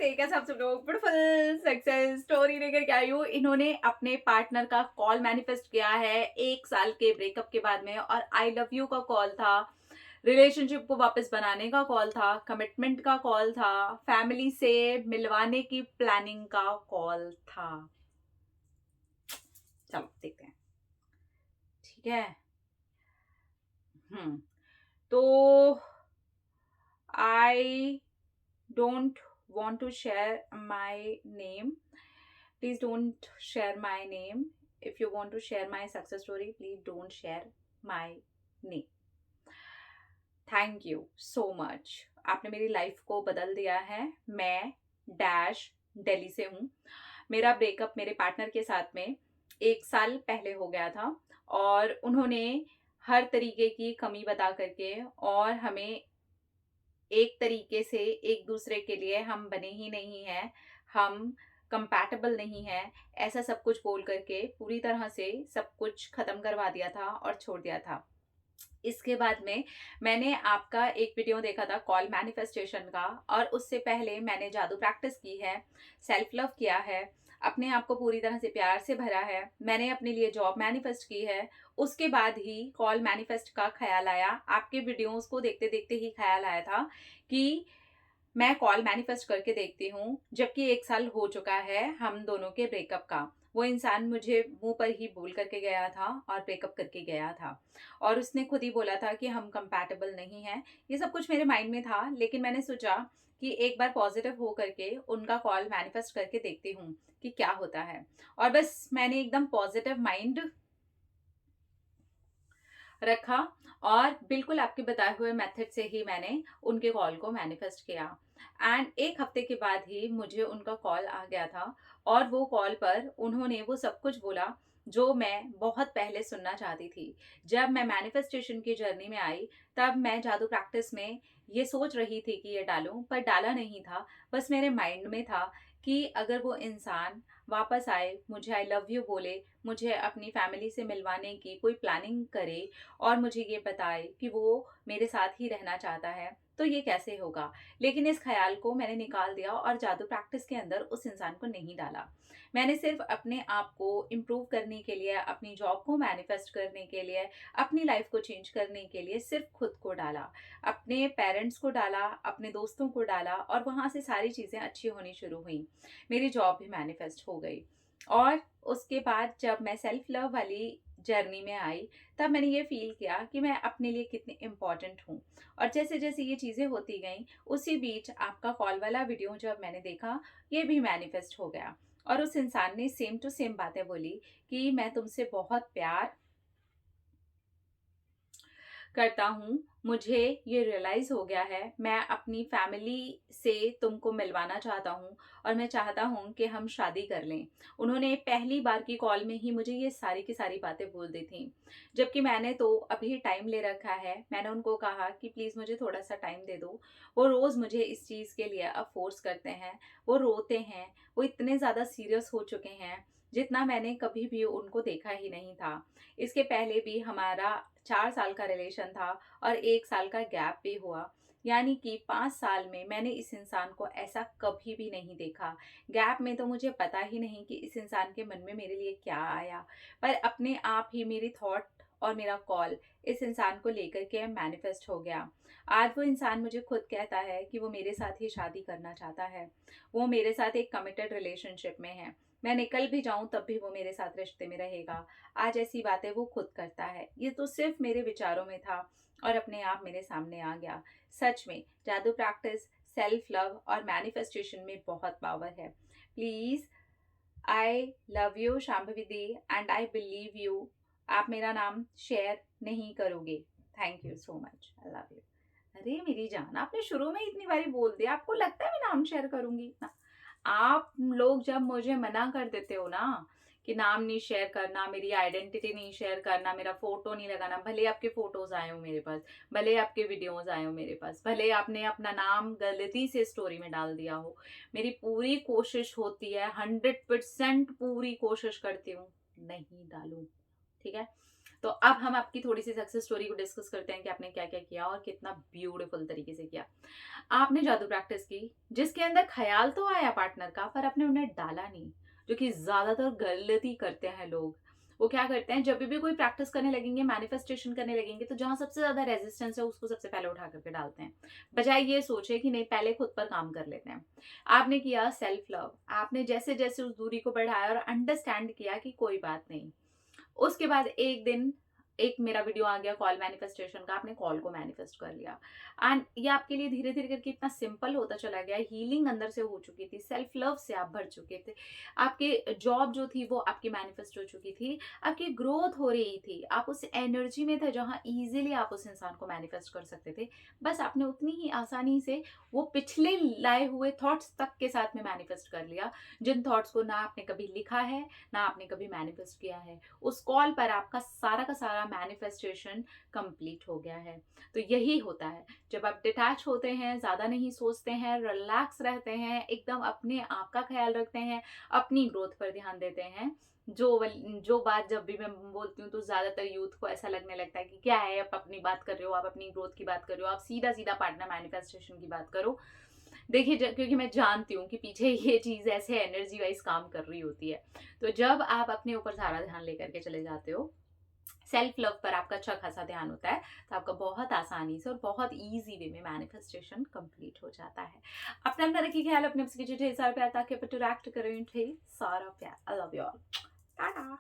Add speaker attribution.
Speaker 1: नमस्ते, कैसे आप सब लोग। ब्यूटीफुल सक्सेस स्टोरी लेकर के आई हूँ। इन्होंने अपने पार्टनर का कॉल मैनिफेस्ट किया है 1 साल के ब्रेकअप के बाद में, और आई लव यू का कॉल था, रिलेशनशिप को वापस बनाने का कॉल था, कमिटमेंट का कॉल था, फैमिली से मिलवाने की प्लानिंग का कॉल था। चलो देखते हैं। ठीक है। तो I don't want to share my name. Please don't share my name. If you want to share my success story, please don't share my name. Thank you so much. आपने मेरी लाइफ को बदल दिया है। मैं डैश दिल्ली से हूँ। मेरा ब्रेकअप मेरे पार्टनर के साथ में 1 साल पहले हो गया था, और उन्होंने हर तरीके की कमी बता करके और हमें एक तरीके से एक दूसरे के लिए हम बने ही नहीं हैं, हम कंपैटिबल नहीं है, ऐसा सब कुछ बोल करके पूरी तरह से सब कुछ खत्म करवा दिया था और छोड़ दिया था। इसके बाद में मैंने आपका एक वीडियो देखा था कॉल मैनिफेस्टेशन का, और उससे पहले मैंने जादू प्रैक्टिस की है, सेल्फ लव किया है, अपने आप को पूरी तरह से प्यार से भरा है, मैंने अपने लिए जॉब मैनिफेस्ट की है। उसके बाद ही कॉल मैनिफेस्ट का ख्याल आया। आपके वीडियोस को देखते देखते ही ख्याल आया था कि मैं कॉल मैनिफेस्ट करके देखती हूँ। जबकि 1 साल हो चुका है हम दोनों के ब्रेकअप का। वो इंसान मुझे मुंह पर ही बोल करके गया था और ब्रेकअप करके गया था, और उसने खुद ही बोला था कि हम कंपैटिबल नहीं हैं। ये सब कुछ मेरे माइंड में था, लेकिन मैंने सोचा कि एक बार पॉजिटिव हो करके उनका कॉल मैनिफेस्ट करके देखती हूँ कि क्या होता है। और बस मैंने एकदम पॉजिटिव माइंड रखा, और बिल्कुल आपके बताए हुए मेथड से ही मैंने उनके कॉल को मैनिफेस्ट किया। एंड 1 हफ्ते के बाद ही मुझे उनका कॉल आ गया था, और वो कॉल पर उन्होंने वो सब कुछ बोला जो मैं बहुत पहले सुनना चाहती थी। जब मैं मैनिफेस्टेशन की जर्नी में आई, तब मैं जादू प्रैक्टिस में ये सोच रही थी कि ये डालूं, पर डाला नहीं था। बस मेरे माइंड में था कि अगर वो इंसान वापस आए, मुझे आई लव यू बोले, मुझे अपनी फैमिली से मिलवाने की कोई प्लानिंग करे, और मुझे ये बताए कि वो मेरे साथ ही रहना चाहता है, तो ये कैसे होगा। लेकिन इस ख्याल को मैंने निकाल दिया और जादू प्रैक्टिस के अंदर उस इंसान को नहीं डाला। मैंने सिर्फ अपने आप को इम्प्रूव करने के लिए, अपनी जॉब को मैनिफेस्ट करने के लिए, अपनी लाइफ को चेंज करने के लिए सिर्फ खुद को डाला, अपने पेरेंट्स को डाला, अपने दोस्तों को डाला, और वहाँ से सारी चीज़ें अच्छी होनी शुरू हुई। मेरी जॉब भी मैनिफेस्ट हो गई। और उसके बाद जब मैं सेल्फ लव वाली जर्नी में आई, तब मैंने ये फ़ील किया कि मैं अपने लिए कितनी इम्पोर्टेंट हूँ। और जैसे-जैसे ये चीज़ें होती गईं, उसी बीच आपका कॉल वाला वीडियो जब मैंने देखा, ये भी मैनिफेस्ट हो गया। और उस इंसान ने सेम टू सेम बातें बोली कि मैं तुमसे बहुत प्यार करता हूँ, मुझे ये रियलाइज़ हो गया है, मैं अपनी फैमिली से तुमको मिलवाना चाहता हूँ, और मैं चाहता हूँ कि हम शादी कर लें। उन्होंने पहली बार की कॉल में ही मुझे ये सारी की सारी बातें बोल दी थी। जबकि मैंने तो अभी टाइम ले रखा है। मैंने उनको कहा कि प्लीज़ मुझे थोड़ा-सा टाइम दे दो। वो रोज़ मुझे इस चीज़ के लिए अब फ़ोर्स करते हैं, वो रोते हैं, वो इतने ज़्यादा सीरियस हो चुके हैं, जितना मैंने कभी भी उनको देखा ही नहीं था। इसके पहले भी हमारा 4 साल का रिलेशन था, और 1 साल का गैप भी हुआ। यानी कि 5 साल में मैंने इस इंसान को ऐसा कभी भी नहीं देखा। गैप में तो मुझे पता ही नहीं कि इस इंसान के मन में मेरे लिए क्या आया। पर अपने आप ही मेरी थॉट और मेरा कॉल इस इंसान को लेकर के मैनिफेस्ट हो गया। आज वो इंसान मुझे खुद कहता है कि वो मेरे साथ ही शादी करना चाहता है। वो मेरे साथ एक कमिटेड रिलेशनशिप में है। मैं निकल भी जाऊँ तब भी वो मेरे साथ रिश्ते में रहेगा। आज ऐसी बातें वो खुद करता है। ये तो सिर्फ मेरे विचारों में था, और अपने आप मेरे सामने आ गया। सच में जादू प्रैक्टिस, सेल्फ लव और मैनिफेस्टेशन में बहुत पावर है। Please, I love you Shambhavi the, and I believe you. आप मेरा नाम शेयर नहीं करोगे। Thank you so much. I love you. अरे मेरी जान, आपने शुरू में इतनी बारी बोल दिया, आपको लगता है मैं नाम शेयर करूंगी ना? आप लोग जब मुझे मना कर देते हो ना कि नाम नहीं शेयर करना, मेरी आइडेंटिटी नहीं शेयर करना, मेरा फोटो नहीं लगाना, भले आपके फोटोज आए हो मेरे पास, भले आपके वीडियोस आए हो मेरे पास, भले आपने अपना नाम गलती से स्टोरी में डाल दिया हो, मेरी पूरी कोशिश होती है, 100% पूरी कोशिश करती हूँ नहीं डालूं। ठीक है। तो अब हम आपकी थोड़ी सी सक्सेस स्टोरी को डिस्कस करते हैं कि आपने क्या क्या किया और कितना ब्यूटीफुल तरीके से किया। आपने जादू प्रैक्टिस की जिसके अंदर ख्याल तो आया पार्टनर का, पर आपने उन्हें डाला नहीं, जो कि ज्यादातर गलती करते हैं लोग। वो क्या करते हैं, जब भी कोई प्रैक्टिस करने लगेंगे, मैनिफेस्टेशन करने लगेंगे, तो जहां सबसे ज्यादा रेजिस्टेंस है उसको सबसे पहले उठा करके डालते हैं, बजाय ये सोचे कि नहीं पहले खुद पर काम कर लेते हैं। आपने किया सेल्फ लव, आपने जैसे जैसे उस दूरी को बढ़ाया और अंडरस्टैंड किया कि कोई बात नहीं। उसके बाद एक दिन एक मेरा वीडियो आ गया कॉल मैनिफेस्टेशन का, आपने कॉल को मैनिफेस्ट कर लिया एंड ये आपके लिए धीरे धीरे करके इतना सिंपल होता चला गया। हीलिंग अंदर से हो चुकी थी, सेल्फ लव से आप भर चुके थे, आपके जॉब जो थी वो आपकी मैनिफेस्ट हो चुकी थी, आपकी ग्रोथ हो रही थी, आप उस एनर्जी में थे जहां इजीली आप उस इंसान को मैनिफेस्ट कर सकते थे। बस आपने उतनी ही आसानी से वो पिछले लाए हुए थॉट्स तक के साथ में मैनिफेस्ट कर लिया, जिन थॉट्स को ना आपने कभी लिखा है ना आपने कभी मैनिफेस्ट किया है। उस कॉल पर आपका सारा का सारा मैनिफेस्टेशन कंप्लीट हो गया है। तो यही होता है जब आप डिटैच होते हैं, ज्यादा नहीं सोचते हैं, रिलैक्स रहते हैं, एकदम अपने आप का ख्याल रखते हैं, अपनी ग्रोथ पर ध्यान देते हैं। जो बात जब भी मैं बोलती हूँ तो ज्यादातर यूथ को ऐसा लगने लगता है कि क्या है, आप अपनी बात कर रहे हो, आप अपनी ग्रोथ की बात कर रहे हो, आप सीधा सीधा पार्टनर मैनिफेस्टेशन की बात करो। देखिए क्योंकि मैं जानती हूँ कि पीछे ये चीज ऐसे एनर्जी वाइज काम कर रही होती है। तो जब आप अपने ऊपर सारा ध्यान लेकर के चले जाते हो, सेल्फ लव पर आपका अच्छा खासा ध्यान होता है, तो आपका बहुत आसानी से और बहुत इजी वे में मैनिफेस्टेशन कंप्लीट हो जाता है। अपना अंदर रखिए ख्याल, अपने ढेर सारा प्यार, ताकि आप इंटरैक्ट करें ढेर सारा प्यार। I love you all, Tata.